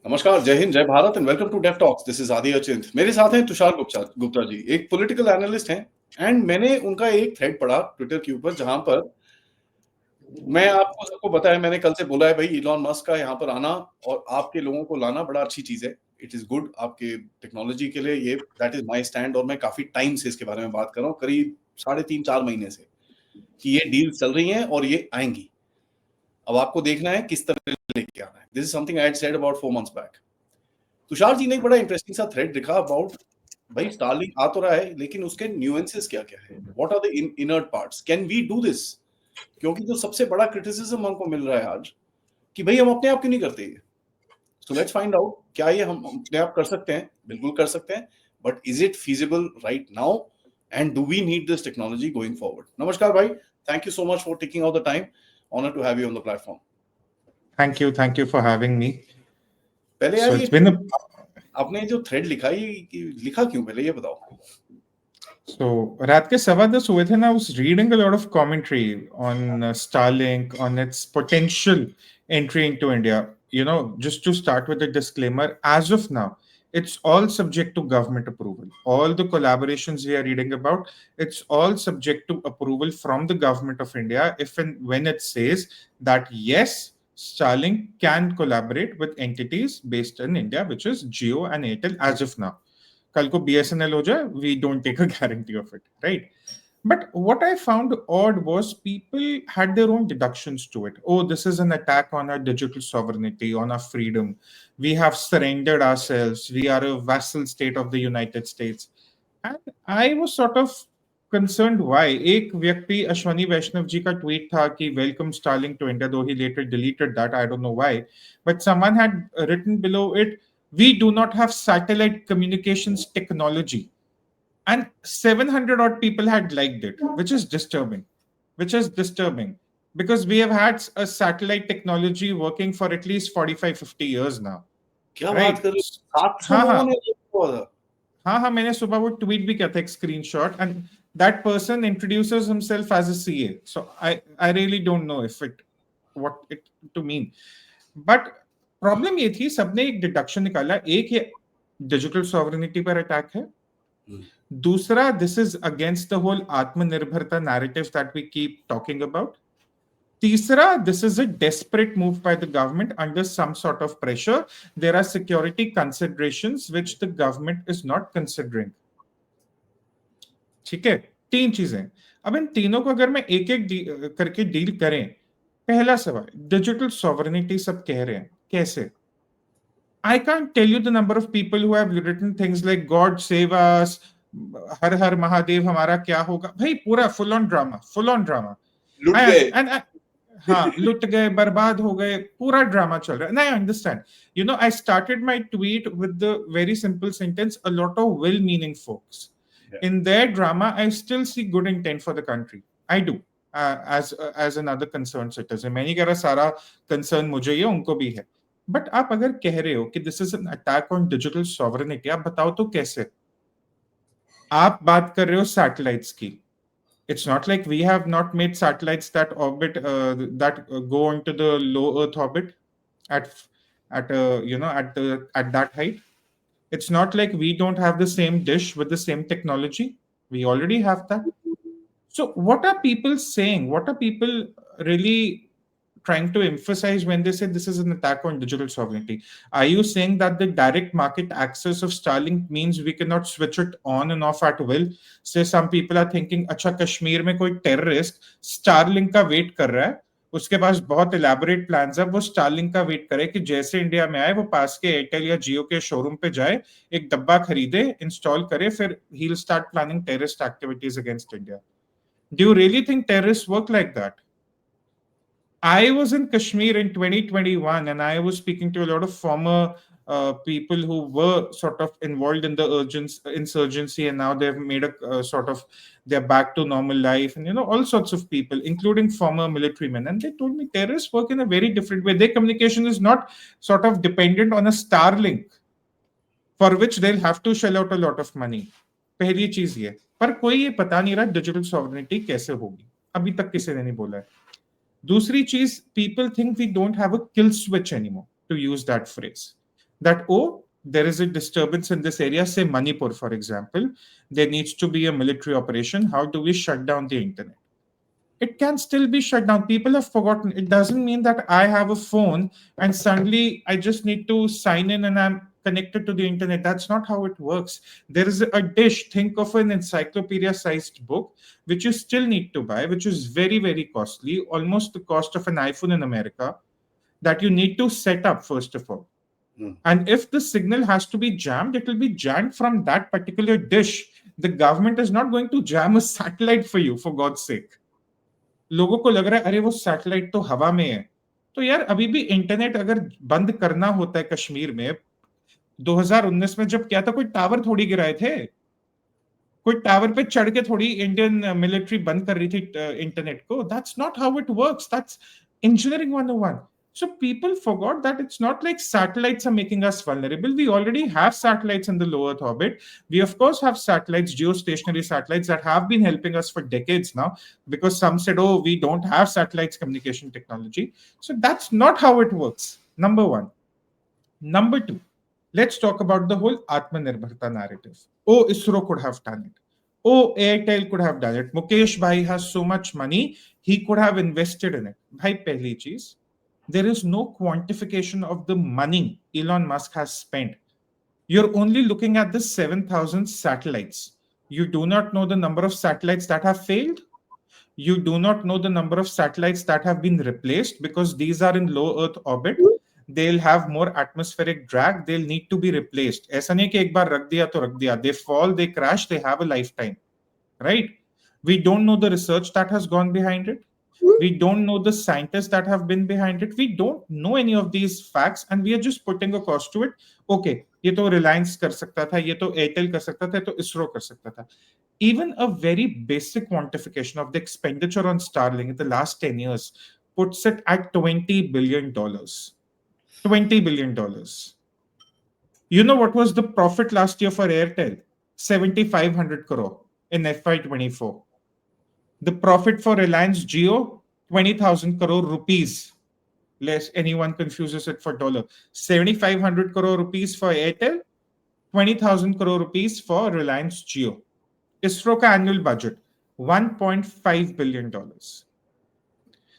नमस्कार, जय हिंद, जय Bharat and welcome to Dev talks. This is Aadi Achint. मेरे साथ हैं तुषार गुप्ता जी, एक पॉलिटिकल एनालिस्ट हैं। एंड मैंने उनका एक थ्रेड पढ़ा ट्विटर के ऊपर, जहां पर मैं आपको सबको बताया, मैंने कल से बोला है भाई इलॉन मस्क का यहाँ पर आना और आपके लोगों को लाना बड़ा अच्छी चीज है। इट इज गुड आपके टेक्नोलॉजी के लिए, ये दैट इज माई स्टैंड। और मैं काफी टाइम से इसके बारे में बात कर रहा हूँ, करीब 3.5-4 महीने से, कि ये डील चल रही है और ये आएंगी। अब आपको देखना है किस तरह लेके आना है। This is something I had said about 4 months back. Tushar ji ने एक बड़ा इंटरेस्टिंग सा थ्रेड लिखा अबाउट भाई स्टारलिंक आ तो रहा है, लेकिन उसके न्यूएंसेस क्या क्या है, what are the inert parts, can we do this. क्योंकि जो सबसे बड़ा क्रिटिसिज्म हमको मिल रहा है आज, कि भाई हम अपने आप क्यों नहीं करते ये। सो लेट्स फाइंड आउट, क्या ये हम अपने आप कर सकते हैं? बिल्कुल कर सकते हैं, but is it feasible right now and do we need this technology going forward? नमस्कार भाई, thank you so much for taking out the time. Honour to have you on the platform. Thank you for having me. पहले यार So ये it's been a आपने जो thread लिखा, ये लिखा क्यों, पहले ये बताओ। so रात के 10:15 हुए थे ना. I was reading a lot of commentary on Starlink, on its potential entry into India. You know, just to start with a disclaimer, as of now, it's all subject to government approval. All the collaborations we are reading about, it's all subject to approval from the government of India. If and when it says that yes, Starlink can collaborate with entities based in India, which is Jio and Airtel as of now. कल को BSNL हो जाए, we don't take a guarantee of it, right? But what I found odd was people had their own deductions to it. Oh, this is an attack on our digital sovereignty, on our freedom. We have surrendered ourselves. We are a vassal state of the United States. And I was sort of concerned why. एक व्यक्ति अश्वनी वैष्णव जी का tweet था कि welcome Starlink to India, though he later deleted that. I don't know why. But someone had written below it, we do not have satellite communications technology. And 700 odd people had liked it, which is disturbing. Because we have had a satellite technology working for at least 45-50 years now. क्या बात Right? कर रहे हो, 700 हाँ लोगों हाँ ने लिखा था। हाँ, मैंने सुबह वो ट्वीट भी किया था, एक screenshot. And that person introduces himself as a CA. So I really don't know if it what it to mean. But problem ये थी, सबने एक डिडक्शन निकाला. एक, ये डिजिटल सॉवरेनिटी पर अटैक है. दूसरा, this is against the whole आत्मनिर्भरता narrative that we keep talking about. Tisra, this is a desperate move by the government under some sort of pressure. There are security considerations which the government is not considering. ठीक है, तीन चीजें. अब इन तीनों को अगर मैं एक एक करके डील करें. पहला सवाल, डिजिटल सॉवरेनिटी सब कह रहे हैं, कैसे? I can't tell you the number of people who have written things like God save us, हर हर महादेव, हमारा क्या होगा. भाई पूरा फुल ऑन ड्रामा. लुट गए। हाँ, लुट गए, बर्बाद हो गए, पूरा ड्रामा चल रहा है. I understand. You know, I started my tweet with the very simple sentence, a lot of well meaning folks. In their drama, I still see good intent for the country. I do, as another concerned citizen. मैं नहीं कह रहा सारा concern मुझे ही है, उनको भी है. बट आप अगर कह रहे हो कि this is an attack on digital sovereignty, आप बताओ तो कैसे? आप बात कर रहे हो सैटेलाइट्स की. It's not like we have not made satellites that orbit, go into the low Earth orbit at at that height. It's not like we don't have the same dish with the same technology. We already have that. So what are people saying? What are people really trying to emphasize when they say this is an attack on digital sovereignty? Are you saying that the direct market access of Starlink means we cannot switch it on and off at will? Say some people are thinking, अच्छा कश्मीर में कोई terrorist Starlink का wait कर रहा है, उसके पास बहुत elaborate plans है, वो स्टारलिंक का वेट करे कि जैसे इंडिया में आए वो पास के एयरटेल या जियो के शोरूम पे जाए, एक डब्बा खरीदे, इंस्टॉल करे, फिर he will start planning terrorist activities against India. Do you really think terrorist work like that? I was in Kashmir in 2021, and I was speaking to a lot of former people who were sort of involved in the insurgency, and now they've made a sort of, they're back to normal life, and all sorts of people, including former military men, and they told me terrorists work in a very different way. Their communication is not sort of dependent on a Starlink, for which they'll have to shell out a lot of money. पहली चीज ये, पर कोई ये पता नहीं रहा digital sovereignty कैसे होगी, अभी तक किसी ने नहीं बोला है. दूसरी चीज, people think we don't have a kill switch anymore, to use that phrase. that, oh, there is a disturbance in this area, say Manipur, for example, there needs to be a military operation. How do we shut down the internet? It can still be shut down. People have forgotten. It doesn't mean that I have a phone and suddenly I just need to sign in and I'm connected to the internet. That's not how it works. There is a dish. Think of an encyclopedia sized book, which you still need to buy, which is very, very costly, almost the cost of an iPhone in America, that you need to set up, first of all. And if the signal has to be jammed, it will be jammed from that particular dish. The government is not going to jam a satellite for you, for God's sake. लोगों को लग रहा है अरे वो satellite तो हवा में है, तो यार अभी भी इंटरनेट अगर बंद करना होता है कश्मीर में 2019 में जब क्या था, कोई टावर थोड़ी गिराए थे, कोई टावर पे चढ़ के थोड़ी इंडियन मिलिट्री बंद कर रही थी इंटरनेट को. That's not how it works. That's engineering 101. So people forgot that it's not like satellites are making us vulnerable. We already have satellites in the low Earth orbit. We of course have satellites, geostationary satellites that have been helping us for decades now, because some said, oh, we don't have satellites communication technology. So that's not how it works. Number one. Number two, let's talk about the whole Atmanirbharta narrative. Oh, ISRO could have done it. Oh, Airtel could have done it. Mukesh Bhai has so much money, he could have invested in it. Bhai, pehli cheez, there is no quantification of the money Elon Musk has spent. You're only looking at the 7,000 satellites. You do not know the number of satellites that have failed. You do not know the number of satellites that have been replaced, because these are in low Earth orbit. They'll have more atmospheric drag. They'll need to be replaced. ऐसा नहीं कि एक बार रख दिया तो रख दिया. They fall, they crash, they have a lifetime, right? We don't know the research that has gone behind it. We don't know the scientists that have been behind it. We don't know any of these facts, and we are just putting a cost to it. Okay, ये तो Reliance कर सकता था, ये तो Airtel कर सकता था, ये तो ISRO कर सकता था. Even a very basic quantification of the expenditure on Starlink in the last 10 years puts it at $20 billion. $20 billion. You know what was the profit last year for Airtel? 7,500 crore in FY24. The profit for Reliance Jio, 20,000 crore rupees. Less anyone confuses it for dollar. 7,500 crore rupees for Airtel, 20,000 crore rupees for Reliance Jio. ISRO ka annual budget, $1.5 billion.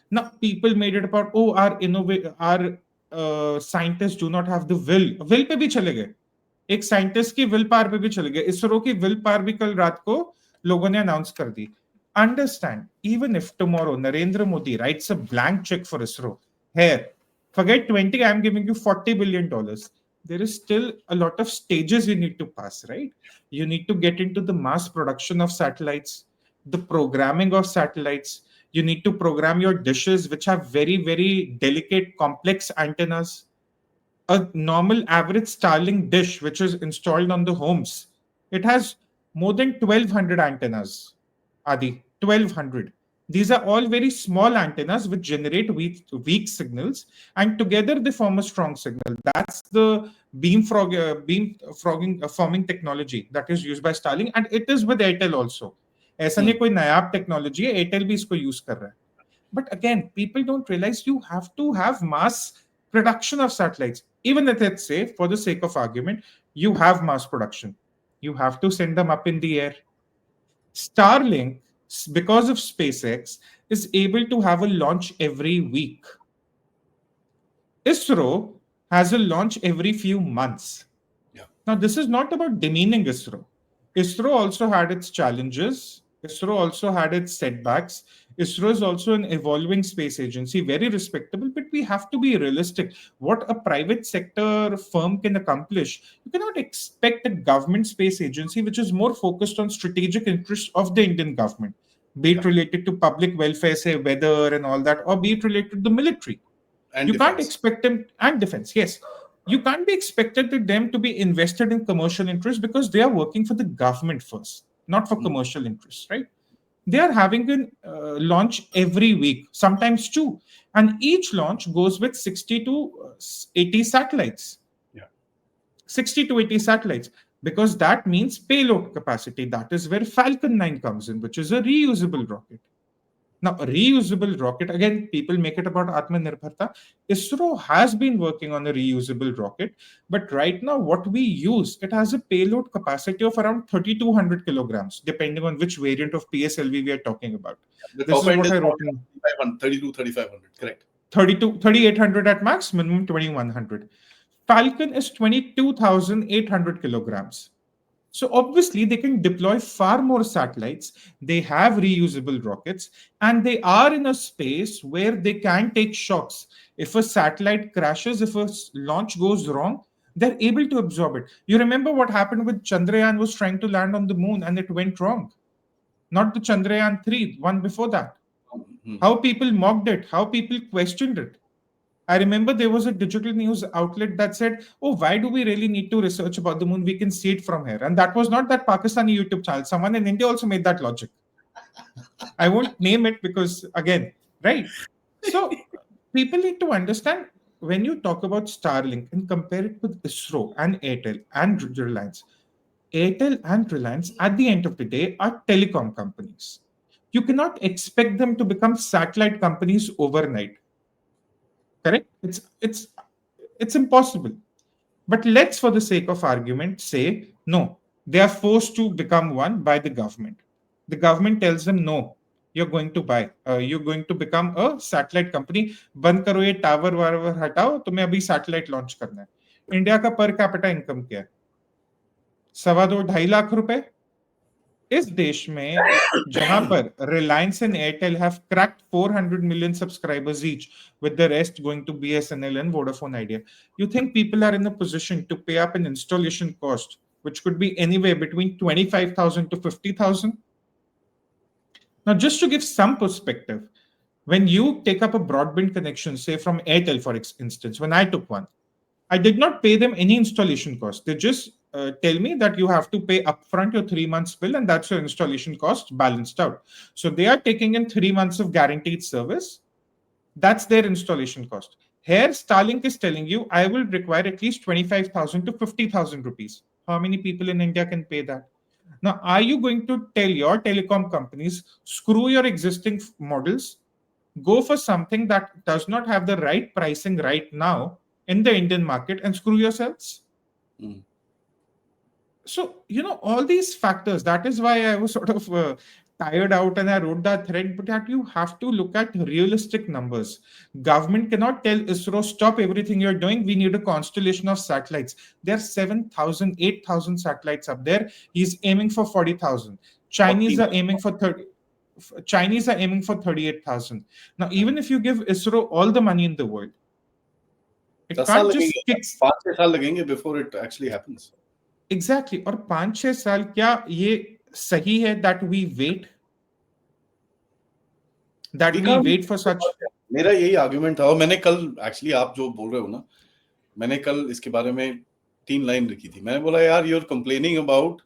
Now, people made it about, oh, our scientists do not have the will. Will पे भी चले गए. एक scientist की will power पे भी चले गए. इसरो की विल पावर भी कल रात को लोगों ने अनाउंस कर दी. Understand, even if tomorrow Narendra Modi writes a blank check for ISRO, here, forget 20, I'm giving you $40 billion. There is still a lot of stages you need to pass, right? You need to get into the mass production of satellites, the programming of satellites. You need to program your dishes, which have very, very delicate, complex antennas. A normal average Starlink dish, which is installed on the homes, it has more than 1,200 antennas. Aadi, 1,200. These are all very small antennas which generate weak signals, and together they form a strong signal. That's the forming technology that is used by Starlink, and it is with Airtel also. ऐसा नहीं कोई नायाब technology है, Airtel भी इसको use कर रहा है. But again, people don't realize you have to have mass production of satellites. Even if, let's say, for the sake of argument, you have mass production, you have to send them up in the air. Starlink, because of SpaceX, is able to have a launch every week. ISRO has a launch every few months. Yeah. Now, this is not about demeaning ISRO. ISRO also had its challenges. ISRO also had its setbacks. ISRO is also an evolving space agency, very respectable, but we have to be realistic. What a private sector firm can accomplish, you cannot expect a government space agency which is more focused on strategic interests of the Indian government, be it related to public welfare, say weather and all that, or be it related to the military. And you defense. Can't expect them, and defense, yes. You can't be expected to them to be invested in commercial interests, because they are working for the government first, not for commercial interests, right? They are having a launch every week, sometimes two. And each launch goes with 60 to 80 satellites. Yeah. 60 to 80 satellites, because that means payload capacity. That is where Falcon 9 comes in, which is a reusable rocket. Now, reusable rocket, again, people make it about Atmanirbharta. ISRO has been working on a reusable rocket, but right now, what we use, it has a payload capacity of around 3,200 kilograms, depending on which variant of PSLV we are talking about. The This top is end what is I about wrote in 3,500, correct. 3,800 at max, minimum 2,100. Falcon is 22,800 kilograms. So obviously, they can deploy far more satellites. They have reusable rockets, and they are in a space where they can take shocks. If a satellite crashes, if a launch goes wrong, they're able to absorb it. You remember what happened with Chandrayaan was trying to land on the moon and it went wrong. Not the Chandrayaan 3, one before that. How people mocked it, how people questioned it. I remember there was a digital news outlet that said, "Oh, why do we really need to research about the moon? We can see it from here." And that was not that Pakistani YouTube channel. Someone in India also made that logic. I won't name it because, again, right? So people need to understand when you talk about Starlink and compare it with ISRO and Airtel and Reliance. Airtel and Reliance, at the end of the day, are telecom companies. You cannot expect them to become satellite companies overnight. Correct? It's impossible. But let's, for the sake of argument, say no. They are forced to become one by the government. The government tells them no. You're going to become a satellite company. बंद करो ये tower वावर हटाओ तुम्हें अभी satellite launch करना है India का पर कैपिटा इनकम क्या है 2.25 लाख रुपए इस देश में जहां पर Reliance and Airtel have cracked 400 million subscribers each, with the rest going to BSNL and Vodafone Idea. You think people are in a position to pay up an installation cost, which could be anywhere between 25,000 to 50,000? Now, just to give some perspective, when you take up a broadband connection, say from Airtel, for instance, when I took one, I did not pay them any installation cost. They just tell me that you have to pay upfront your 3 months bill, and that's your installation cost balanced out. So they are taking in 3 months of guaranteed service. That's their installation cost. Here, Starlink is telling you, I will require at least 25,000 to 50,000 rupees. How many people in India can pay that? Now, are you going to tell your telecom companies, screw your existing models, go for something that does not have the right pricing right now in the Indian market and screw yourselves? So, all these factors, that is why I was sort of tired out and I wrote that thread, but that you have to look at realistic numbers. Government cannot tell ISRO, stop everything you're doing. We need a constellation of satellites. There are 7,000, 8,000 satellites up there. He's aiming for 40,000. Chinese are aiming for 38,000. Now, even if you give ISRO all the money in the world, it can't just kick. 5-6 साल लगेंगे before it actually happens. Exactly. और 5-6 साल क्या ये सही है that we wait for such? मेरा यही आर्गुमेंट था और मैंने कल एक्चुअली आप जो बोल रहे हो ना मैंने कल इसके बारे में 3 लाइन लिखी थी. मैंने बोला यार you're complaining about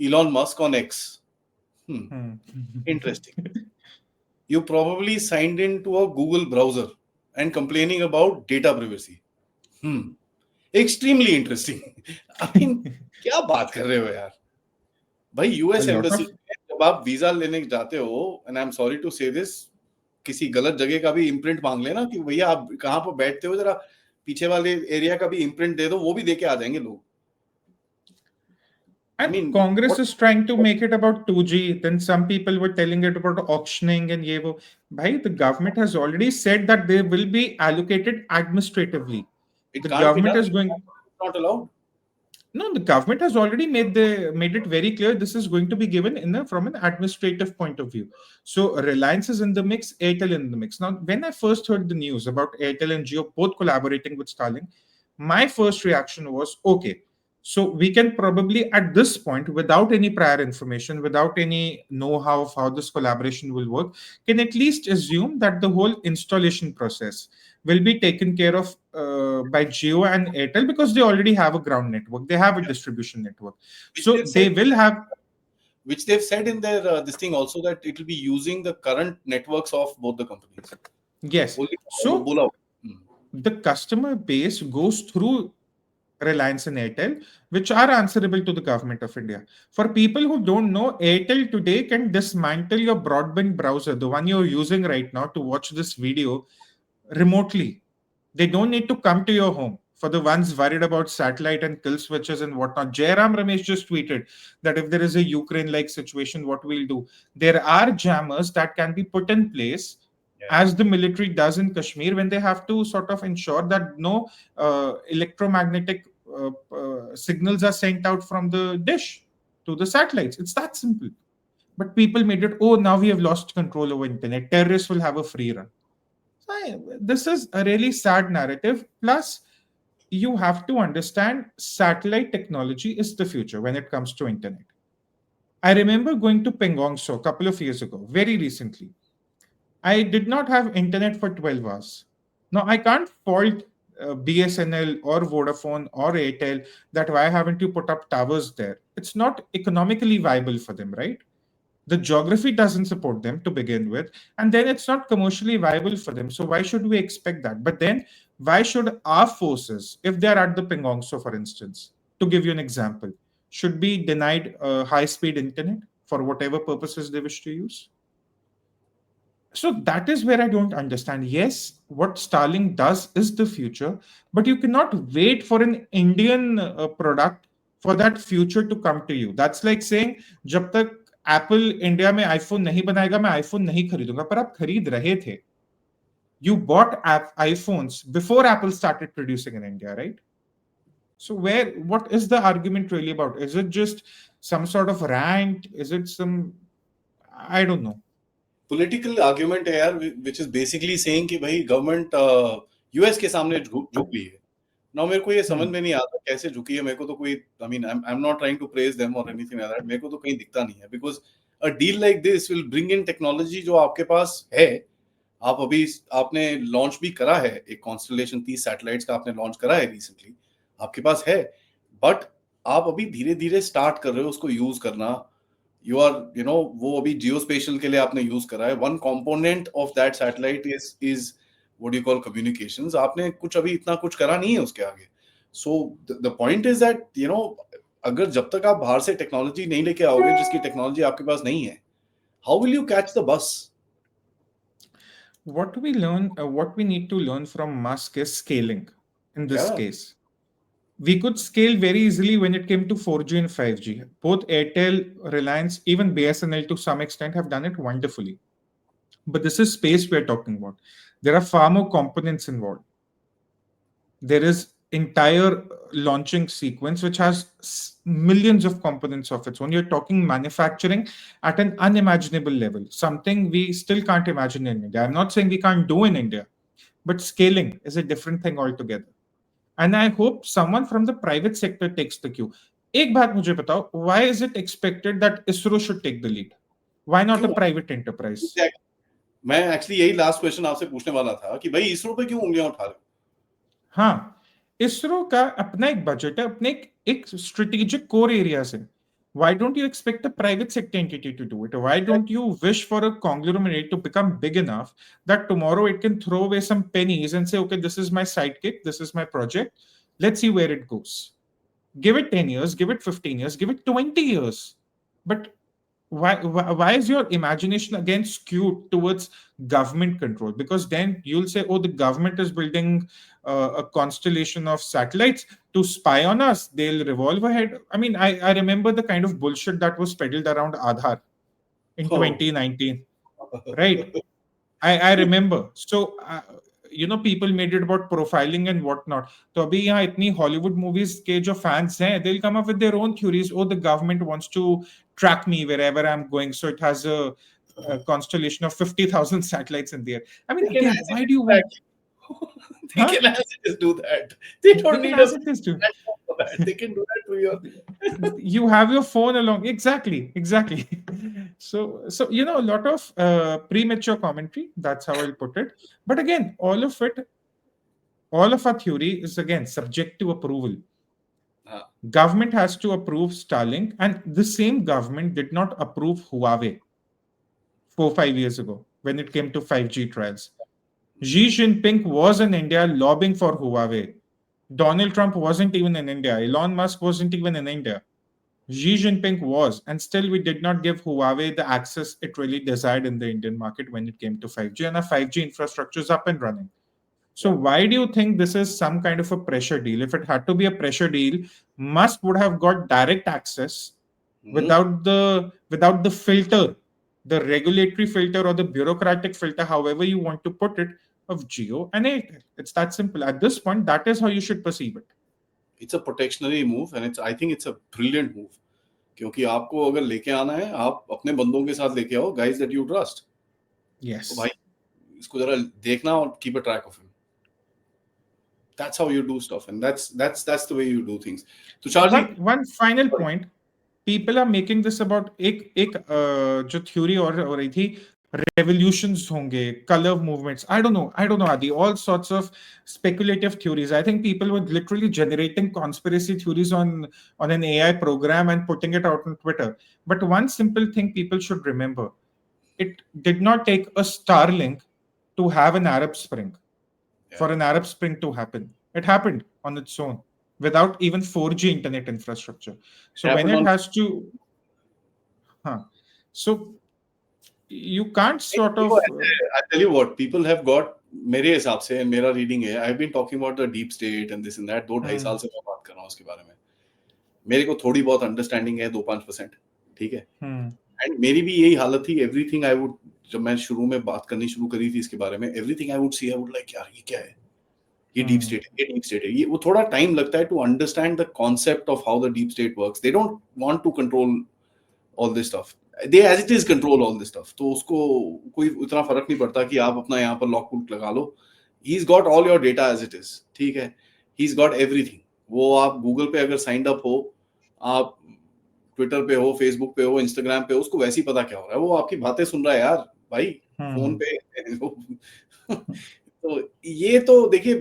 Elon Musk on X. Interesting. You probably signed into a Google browser and complaining about data privacy. Extremely interesting. I mean, क्या बात कर रहे हो यार भाई. यूएस एम्बेसी जब आप वीजा लेने जाते हो, and I am sorry to say this, किसी गलत जगह का भी इम्प्रिंट मांग लेना कि भैया आप कहाँ पर बैठते हो, जरा पीछे वाले एरिया का भी इम्प्रिंट दे दो, वो भी देके आ जाएंगे लोग. And Congress is trying to make it about 2G. Then some people were telling it about auctioning and ye wo. Bhai, the government has already said that they will be allocated administratively. The government is going. It's not allowed. No, the government has already made it very clear this is going to be given from an administrative point of view. So Reliance is in the mix, Airtel in the mix. Now, when I first heard the news about Airtel and Jio both collaborating with Starlink, my first reaction was, okay, so we can probably at this point, without any prior information, without any know-how of how this collaboration will work, can at least assume that the whole installation process will be taken care of by Jio and Airtel because they already have a ground network. They have a distribution network. So they will have... Which they've said in their this thing also, that it will be using the current networks of both the companies. Yes. So the customer base goes through Reliance and Airtel, which are answerable to the government of India. For people who don't know, Airtel today can dismantle your broadband browser, the one you're using right now to watch this video, remotely. They don't need to come to your home. For the ones worried about satellite and kill switches and whatnot, Jairam Ramesh just tweeted that if there is a Ukraine like situation, what we'll do. There are jammers that can be put in place as the military does in Kashmir when they have to sort of ensure that no electromagnetic signals are sent out from the dish to the satellites. It's that simple. But people made it, oh, now we have lost control over internet. Terrorists will have a free run. This is a really sad narrative. Plus, you have to understand satellite technology is the future when it comes to internet. I remember going to Pengongso a couple of years ago, very recently. I did not have internet for 12 hours. Now, I can't fault BSNL or Vodafone or Airtel that why haven't you put up towers there? It's not economically viable for them, right? The geography doesn't support them to begin with, and then it's not commercially viable for them. So why should we expect that? But then why should our forces, if they're at the Pengongso, for instance, to give you an example, should be denied high speed internet for whatever purposes they wish to use? So that is where I don't understand. Yes, what Starlink does is the future, but you cannot wait for an Indian product for that future to come to you. That's like saying, जब तक Apple India में iPhone नहीं बनाएगा मैं iPhone नहीं खरीदूंगा, पर आप खरीद रहे थे. You bought iPhones before Apple started producing in India, right? So what is the argument really about? Is it just some sort of rant? Is it some, I don't know. Political argument है यार, which is basically saying कि भाई government US के सामने झुक गई है. Now मेरे को ये समझ में नहीं आता कैसे झुकी है. मेरे को तो कोई, I mean, I'm not trying to praise them or anything like that. मेरे को तो कहीं दिखता नहीं है, because a deal like this will bring in technology जो आपके पास है. आप अभी आपने लॉन्च भी करा है, एक कॉन्स्टलेशन 30 सैटेलाइट्स का आपने लॉन्च करा है रिसेंटली, आपके पास है. बट आप अभी धीरे धीरे स्टार्ट कर रहे हो उसको यूज करना. यू आर वो अभी जियोस्पेशियल के लिए आपने यूज करा है. One component of that satellite is what you call communications. आपने कुछ अभी इतना कुछ करा नहीं है उसके आगे. So the point is that अगर जब तक आप बाहर से टेक्नोलॉजी नहीं लेके आओगे जिसकी टेक्नोलॉजी आपके पास नहीं है, how will you catch the bus? What we need to learn from Musk is scaling. In this case, we could scale very easily when it came to 4G and 5G. Both Airtel, Reliance, even BSNL to some extent have done it wonderfully. But this is space we're talking about. There are far more components involved. There is entire launching sequence which has millions of components of its own. You're talking manufacturing at an unimaginable level, something we still can't imagine in India. I'm not saying we can't do in India, but scaling is a different thing altogether. And I hope someone from the private sector takes the cue. एक बात मुझे बताओ, why is it expected that ISRO should take the lead? Why not a private enterprise? मैं actually यही last question आपसे पूछने वाला था कि भाई इसरो पे क्यों उंगलियां उठा रहे हो? हाँ, इसरो का अपना एक बजट है, अपने एक स्ट्रेटेजिक कोर एरियाज है. Why don't you expect a private sector entity to do it? Why don't you wish for a conglomerate to become big enough that tomorrow it can throw away some pennies and say, okay, this is my sidekick, this is my project, let's see where it goes. Give it 10 years, give it 15 years, give it 20 years. But why is your imagination again skewed towards government control? Because then you'll say, oh, the government is building a constellation of satellites to spy on us. They'll revolve ahead. I mean, I remember the kind of bullshit that was peddled around Aadhaar in 2019, right? I remember. So, people made it about profiling and whatnot. So, abhi yahan itni Hollywood movies ke jo fans hain, they'll come up with their own theories. Oh, the government wants to track me wherever I'm going. So, it has a constellation of 50,000 satellites in the air. I mean, again, why do you want... They can as it is do that. They don't need us. They can do that to you. You have your phone along. Exactly. So a lot of premature commentary. That's how I'll put it. But again, all of our theory is again subject to approval. Government has to approve Starlink, and the same government did not approve Huawei 4-5 years ago when it came to 5G trials. Xi Jinping was in India lobbying for Huawei. Donald Trump wasn't even in India. Elon Musk wasn't even in India. Xi Jinping was, and still we did not give Huawei the access it really desired in the Indian market when it came to 5G, and our 5G infrastructure is up and running. So Yeah. why do you think this is some kind of a pressure deal? If it had to be a pressure deal, Musk would have got direct access Mhm. without the filter, the regulatory filter or the bureaucratic filter, however you want to put it, of Geo and Airtel. It's that simple. At this point, that is how you should perceive it. It's a protectionary move and I think it's a brilliant move. क्योंकि आपको अगर लेके आना है, आप अपने बंदों के साथ लेके आओ, guys that you trust. तो Yes. भाई इसको जरा देखना और keep a track of him. That's how you do stuff, and that's the way you do things. Tushar ji, One final point. People are making this about एक जो theory और हो रही थी, revolutions होंगे, color movements. I don't know, Adi. All sorts of speculative theories. I think people were literally generating conspiracy theories on an AI program and putting it out on Twitter. But one simple thing people should remember: it did not take a Starlink to have an Arab Spring. For an Arab Spring to happen, it happened on its own without even 4G internet infrastructure. So when happened it on. has to, huh, so you can't sort देखो, of, I tell you what, people have got, मेरे हिसाब से मेरा reading है, I've been talking about the deep state and this and that, 2-2.5 साल से मैं बात कर रहा हूँ उसके बारे में. मेरे को थोड़ी बहुत अंडरस्टैंडिंग है, 2-5%, ठीक है. एंड मेरी भी यही हालत थी. एवरीथिंग आई वुड, जब मैं शुरू में बात करनी शुरू करी थी इसके बारे में, everything I would see, I would like, यार ये क्या है, ये डीप स्टेट है, ये डीप स्टेट है. ये वो थोड़ा टाइम लगता है to understand the concept of how the deep state works. They don't want to control all this stuff. They as it is control all this stuff. तो उसको कोई उतना फर्क नहीं पड़ता कि आप अपना यहाँ पर लॉक पुट लगा लो. He is got all your data as it is, ठीक है. He is got everything. वो आप गूगल पे अगर साइंड अप हो, आप ट्विटर पे हो, फेसबुक पे हो, इंस्टाग्राम पे हो, उसको वैसे ही पता क्या हो रहा है. वो आपकी बातें सुन रहा है यार भाई, फोन पे. तो ये तो देखिए,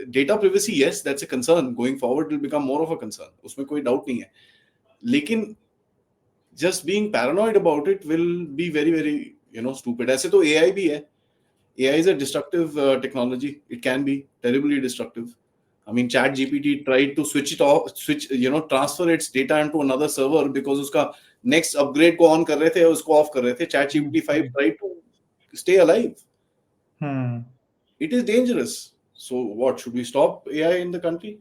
data privacy, yes that's a concern. Going forward will become more of a concern, उसमें कोई डाउट नहीं है. लेकिन just being paranoid about it will be very very stupid. ऐसे तो AI भी है. AI is a destructive technology. It can be terribly destructive. I mean, Chat GPT tried to switch it off, transfer its data into another server because उसका next upgrade को on कर रहे थे, उसको off कर रहे थे. Chat GPT 5 tried to stay alive. It is dangerous. So what, should we stop AI in the country?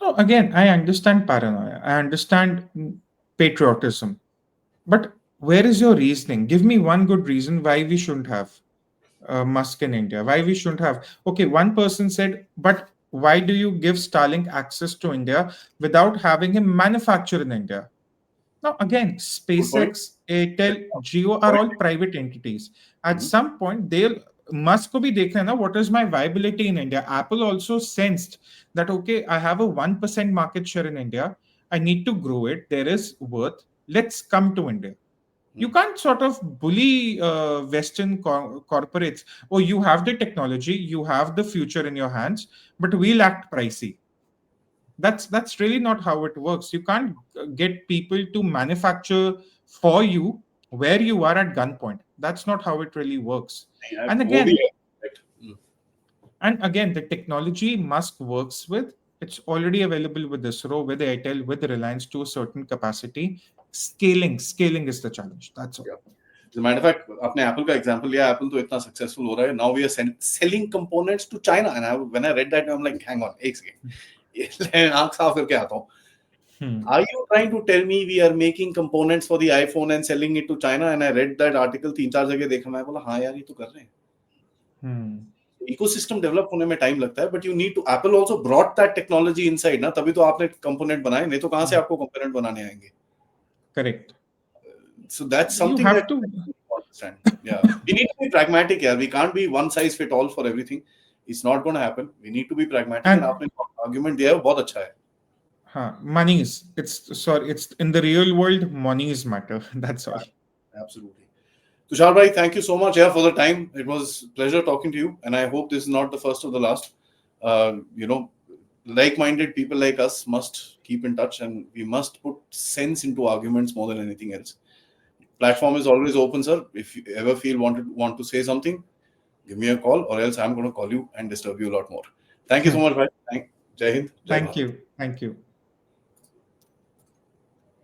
no, again, I understand paranoia. I understand patriotism. But where is your reasoning? Give me one good reason why we shouldn't have Musk in India. Why we shouldn't have? Okay, one person said, but why do you give Starlink access to India without having him manufacture in India? Now, again, Good point. SpaceX, Airtel, Geo are all private entities. At some point, they'll Musk ko bhi dekha na, what is my viability in India? Apple also sensed that, okay, I have a 1% market share in India. I need to grow it. There is worth. Let's come to India. You can't sort of bully Western corporates. Oh, you have the technology, you have the future in your hands, but we'll act pricey. That's really not how it works. You can't get people to manufacture for you where you are at gunpoint. That's not how it really works. And वो भी again, है. and again, the technology Musk works with, it's already available with ISRO, with Airtel, with Reliance to a certain capacity. Scaling is the challenge. That's all. As a matter of fact, आपने Apple का example लिया. Apple तो इतना successful हो रहा है. Now we are selling components to China. And when I read that, I'm like, hang on, एक second. आँख साफ करके आता हूँ. Are you trying to tell me we are making components for the iPhone and selling it to China? And I read that article 3-4 जगह देखा. मैं बोला हाँ यार, ये तो कर रहे हैं. Ecosystem develop होने में time लगता है. But you need to. Apple also brought that technology inside ना. तभी तो आपने component बनाए. नहीं तो कहाँ से आपको component बनाने आएंगे? Correct. So that's You something have that to understand. Yeah, we need to be pragmatic. Yeah, we can't be one size fit all for everything. It's not going to happen. We need to be pragmatic. And आपने argument दिया है, बहुत अच्छा है. Monies. It's in the real world, monies matter. That's all. Absolutely. Tushar bhai, thank you so much, for the time. It was a pleasure talking to you, and I hope this is not the first or the last. Like-minded people like us must keep in touch, and we must put sense into arguments more than anything else. Platform is always open, sir. If you ever feel want to say something, give me a call, or else I'm going to call you and disturb you a lot more. Thank you so much भाई, जय हिंद, जय Thank Bharat. you. Thank you.